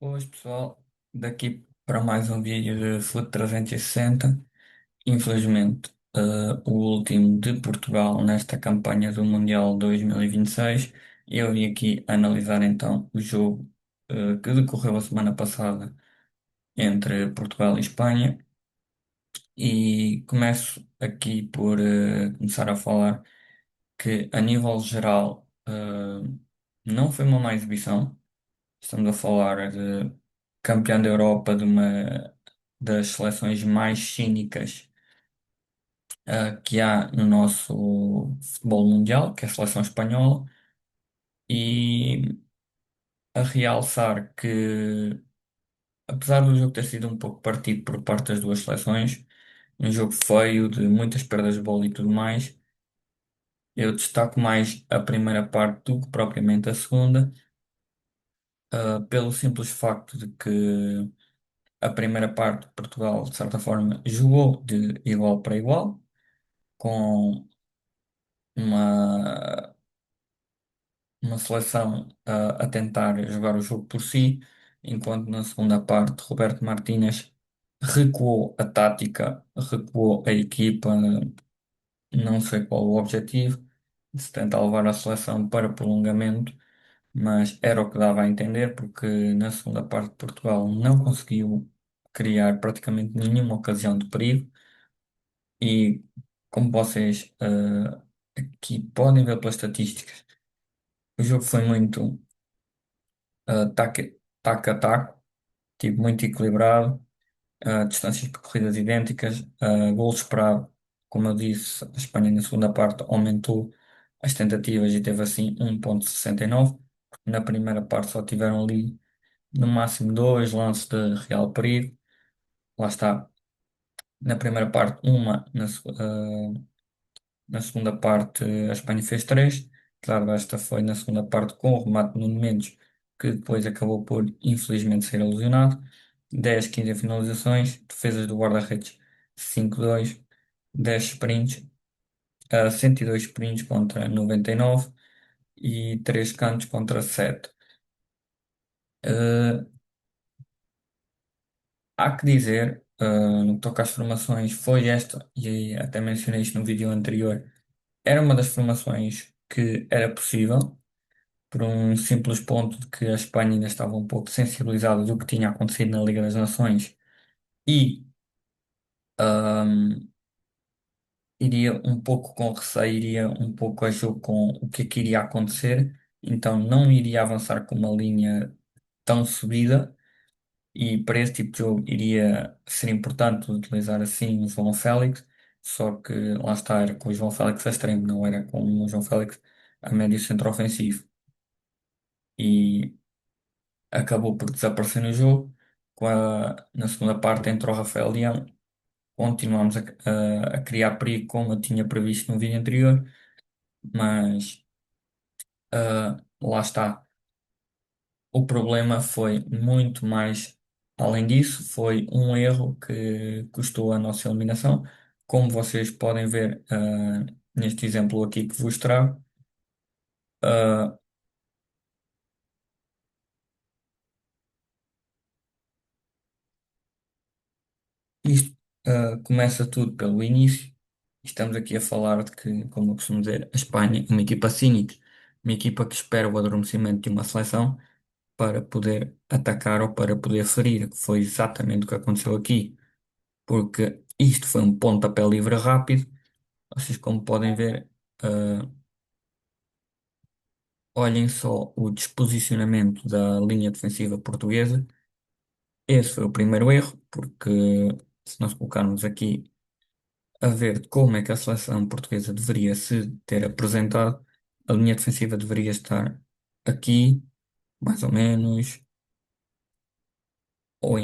Hoje, pessoal, daqui para mais um vídeo de Foot 360. Infelizmente, o último de Portugal nesta campanha do Mundial 2026. Eu vim aqui analisar então o jogo que decorreu a semana passada entre Portugal e Espanha. E começo aqui por começar a falar que, a nível geral, não foi uma má exibição. Estamos a falar de campeão da Europa, de uma das seleções mais cínicas que há no nosso futebol mundial, que é a seleção espanhola, e a realçar que, apesar do jogo ter sido um pouco partido por parte das duas seleções, um jogo feio, de muitas perdas de bola e tudo mais, eu destaco mais a primeira parte do que propriamente a segunda, pelo simples facto de que a primeira parte, Portugal, de certa forma, jogou de igual para igual, com uma, uma seleção a tentar jogar o jogo por si, enquanto na segunda parte, Roberto Martínez recuou a tática, recuou a equipa, não sei qual o objetivo, de se tentar levar a seleção para prolongamento, mas era o que dava a entender, porque na segunda parte, Portugal não conseguiu criar praticamente nenhuma ocasião de perigo. E como vocês aqui podem ver pelas estatísticas, o jogo foi muito taco a taco, tipo, muito equilibrado, distâncias percorridas idênticas, golos esperado. Como eu disse, a Espanha na segunda parte aumentou as tentativas e teve assim 1,69. Na primeira parte só tiveram ali no máximo dois lances de real perigo. Lá está, na primeira parte, uma, na segunda parte, a Espanha fez três. Claro, esta foi na segunda parte com o remate de Nuno Mendes, que depois acabou por, infelizmente, ser ilusionado. 10, 15 finalizações, defesas do guarda-redes 5-2, 10 sprints, 102 sprints contra 99 e 3 cantos contra 7. Eh, Há que dizer, no que toca às formações, foi esta, e até mencionei isto no vídeo anterior, era uma das formações que era possível, por um simples ponto de que a Espanha ainda estava um pouco sensibilizada do que tinha acontecido na Liga das Nações e ahm, iria um pouco com receio, iria um pouco a jogo com o que é que iria acontecer, então não iria avançar com uma linha tão subida. E para esse tipo de jogo iria ser importante utilizar assim o João Félix, só que lá está, era com o João Félix a extremo, não era com o João Félix a médio centro ofensivo. E acabou por desaparecer no jogo. Na segunda parte entrou o Rafael Leão, continuamos a criar perigo como eu tinha previsto no vídeo anterior, mas lá está. O problema foi muito mais além disso, foi um erro que custou a nossa eliminação. Como vocês podem ver neste exemplo aqui que vos trago, ah, isto começa tudo pelo início. Estamos aqui a falar de que, como eu costumo dizer, a Espanha é uma equipa cínica, uma equipa que espera o adormecimento de uma seleção para poder atacar ou para poder ferir, que foi exatamente o que aconteceu aqui, porque isto foi um pontapé livre rápido. Vocês, como podem ver, olhem só o desposicionamento da linha defensiva portuguesa. Esse foi o primeiro erro, porque se nós colocarmos aqui a ver como é que a seleção portuguesa deveria se ter apresentado, a linha defensiva deveria estar aqui, mais ou menos, ou,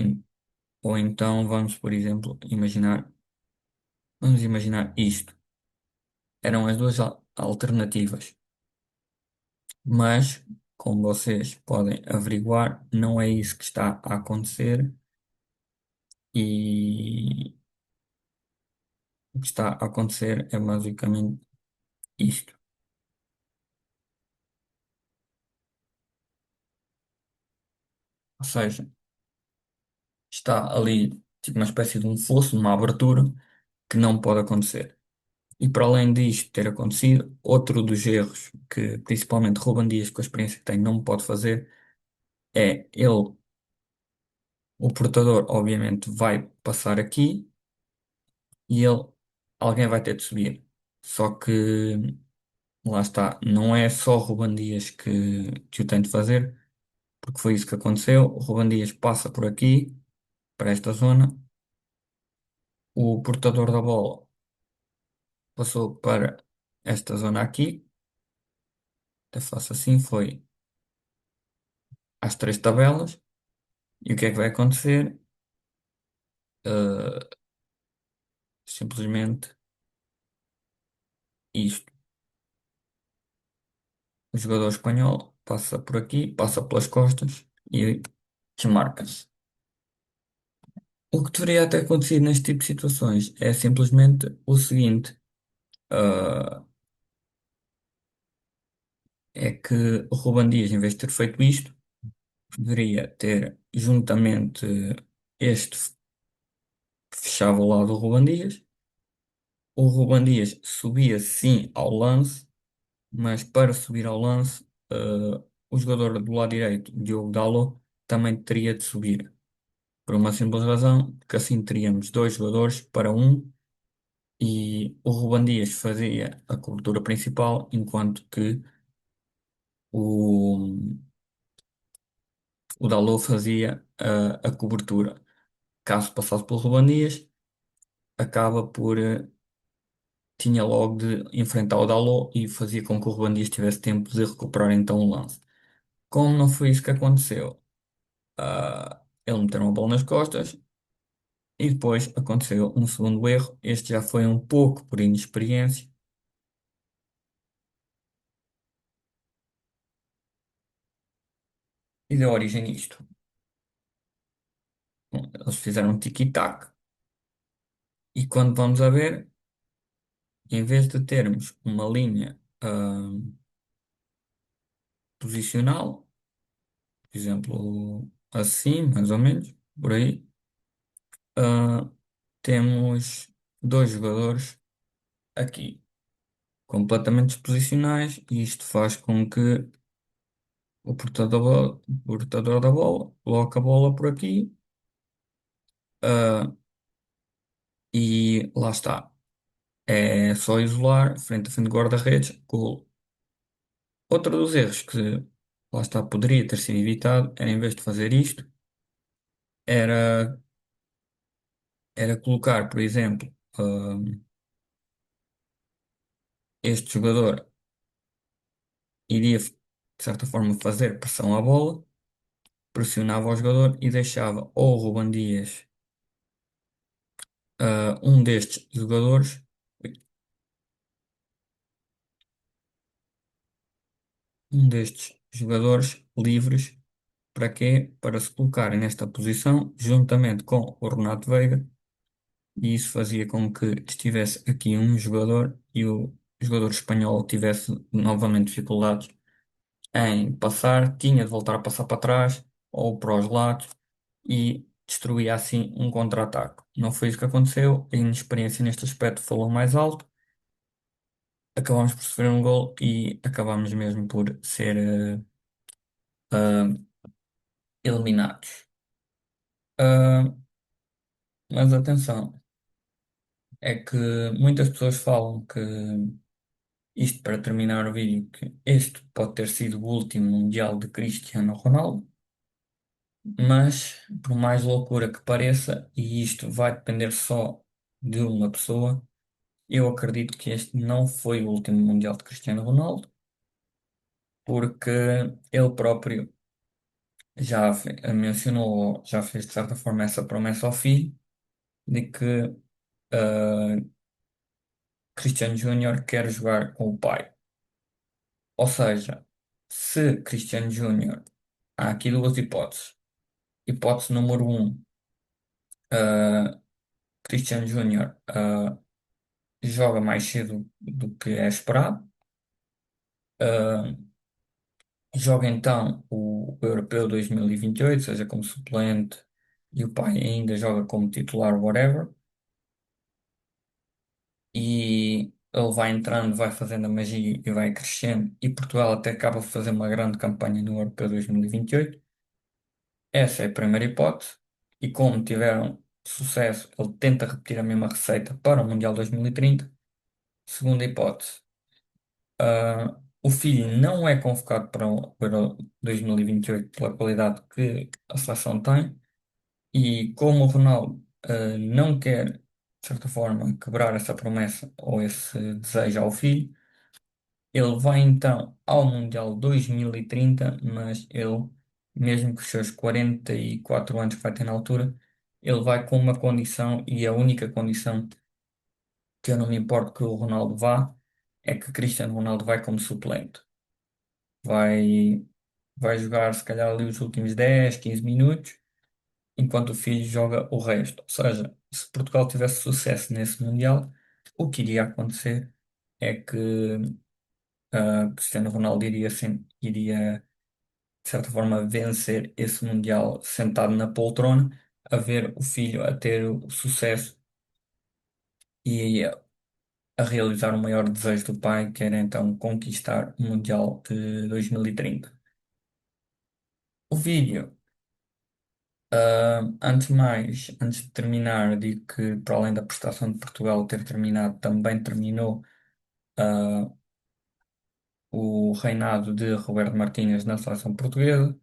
ou então vamos, por exemplo, vamos imaginar isto. Eram as duas alternativas, mas, como vocês podem averiguar, não é isso que está a acontecer e o que está a acontecer é basicamente isto. Ou seja, está ali tipo uma espécie de um fosso, uma abertura que não pode acontecer. E para além disto ter acontecido, outro dos erros que principalmente Ruben Dias, com a experiência que tem, não pode fazer é ele, o portador, obviamente, vai passar aqui e alguém vai ter de subir. Só que lá está, não é só Ruben Dias que o tem de fazer, porque foi isso que aconteceu. O Ruben Dias passa por aqui, para esta zona, o portador da bola passou para esta zona aqui, até faço assim, foi às três tabelas, e o que é que vai acontecer? Uh, Simplesmente isto. O jogador espanhol passa por aqui, passa pelas costas e desmarca-se. O que deveria ter acontecido neste tipo de situações é simplesmente o seguinte: uh, é que o Ruben Dias, em vez de ter feito isto, deveria ter juntamente este que fechava o lado do Ruben Dias. O Ruben Dias subia sim ao lance, mas para subir ao lance, o jogador do lado direito, Diogo Dalot, também teria de subir. Por uma simples razão, porque assim teríamos dois jogadores para um e o Ruben Dias fazia a cobertura principal, enquanto que o, o Dalot fazia a cobertura. Caso passasse pelo Ruben Dias, acaba por tinha logo de enfrentar o Dalot e fazia com que o Ruben Dias tivesse tempo de recuperar então o lance. Como não foi isso que aconteceu, ele meteu uma bola nas costas e depois aconteceu um segundo erro. Este já foi um pouco por inexperiência e deu origem a isto. Bom, eles fizeram um tic-tac e quando vamos a ver, em vez de termos uma linha posicional, por exemplo, assim, mais ou menos, por aí, ah, temos dois jogadores aqui, completamente desposicionais, e isto faz com que o portador da bola coloque a bola por aqui, ah, e lá está. É só isolar, frente a frente de guarda-redes, golo. Outro dos erros que, lá está, poderia ter sido evitado, era em vez de fazer isto, era, era colocar, por exemplo, este jogador iria, de certa forma, fazer pressão à bola, pressionava o jogador e deixava ou o Ruben Dias, um destes jogadores, livres. Para quê? Para se colocarem nesta posição juntamente com o Renato Veiga, e isso fazia com que estivesse aqui um jogador e o jogador espanhol tivesse novamente dificuldades em passar, tinha de voltar a passar para trás ou para os lados e destruía assim um contra-ataque. Não foi isso que aconteceu, a inexperiência neste aspecto falou mais alto, acabámos por sofrer um gol e acabámos mesmo por ser eh, eliminados. Ah, mas atenção, é que muitas pessoas falam que isto para terminar o vídeo, que este pode ter sido o último Mundial de Cristiano Ronaldo, mas por mais loucura que pareça, e isto vai depender só de uma pessoa, eu acredito que este não foi o último Mundial de Cristiano Ronaldo, porque ele próprio mencionou, já fez de certa forma essa promessa ao filho, de que Cristiano Júnior quer jogar com o pai. Ou seja, se Cristiano Júnior, há aqui duas hipóteses. Hipótese número um, ah, Cristiano Júnior joga mais cedo do que é esperado. Ah, Joga então o Europeu 2028, seja como suplente, e o pai ainda joga como titular, whatever. E ele vai entrando, vai fazendo a magia e vai crescendo. E Portugal até acaba de fazer uma grande campanha no Europeu 2028. Essa é a primeira hipótese. E como tiveram sucesso, ele tenta repetir a mesma receita para o Mundial 2030. Segunda hipótese. O filho não é convocado para o Euro 2028 pela qualidade que a seleção tem. E como o Ronaldo não quer, de certa forma, quebrar essa promessa ou esse desejo ao filho, ele vai então ao Mundial 2030, mas ele, mesmo com os seus 44 anos que vai ter na altura, ele vai com uma condição, e a única condição que eu não me importo que o Ronaldo vá, é que Cristiano Ronaldo vai como suplente. Vai, vai jogar se calhar ali os últimos 10, 15 minutos, enquanto o filho joga o resto. Ou seja, se Portugal tivesse sucesso nesse Mundial, o que iria acontecer é que Cristiano Ronaldo iria, de certa forma, vencer esse Mundial sentado na poltrona, a ver o filho a ter o sucesso e a realizar o maior desejo do pai, que era então conquistar o Mundial de 2030. O vídeo, antes de mais, antes de terminar, digo que para além da prestação de Portugal ter terminado, também terminou ah, o reinado de Roberto Martínez na seleção portuguesa.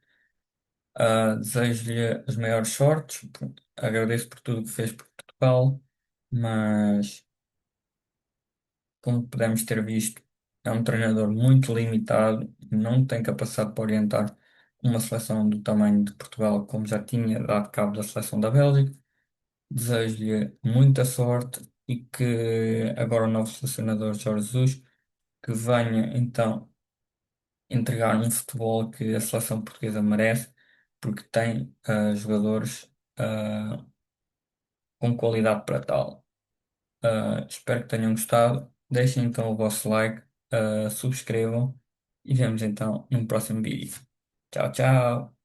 Desejo-lhe as maiores sortes, agradeço por tudo que fez por Portugal, mas como podemos ter visto, é um treinador muito limitado, não tem capacidade para orientar uma seleção do tamanho de Portugal, como já tinha dado cabo da seleção da Bélgica. Desejo-lhe muita sorte e que agora o novo selecionador Jorge Jesus que venha então entregar um futebol que a seleção portuguesa merece, porque tem jogadores com qualidade para tal. Espero que tenham gostado. Deixem então o vosso like, subscrevam e vemos então num próximo vídeo. Tchau, tchau.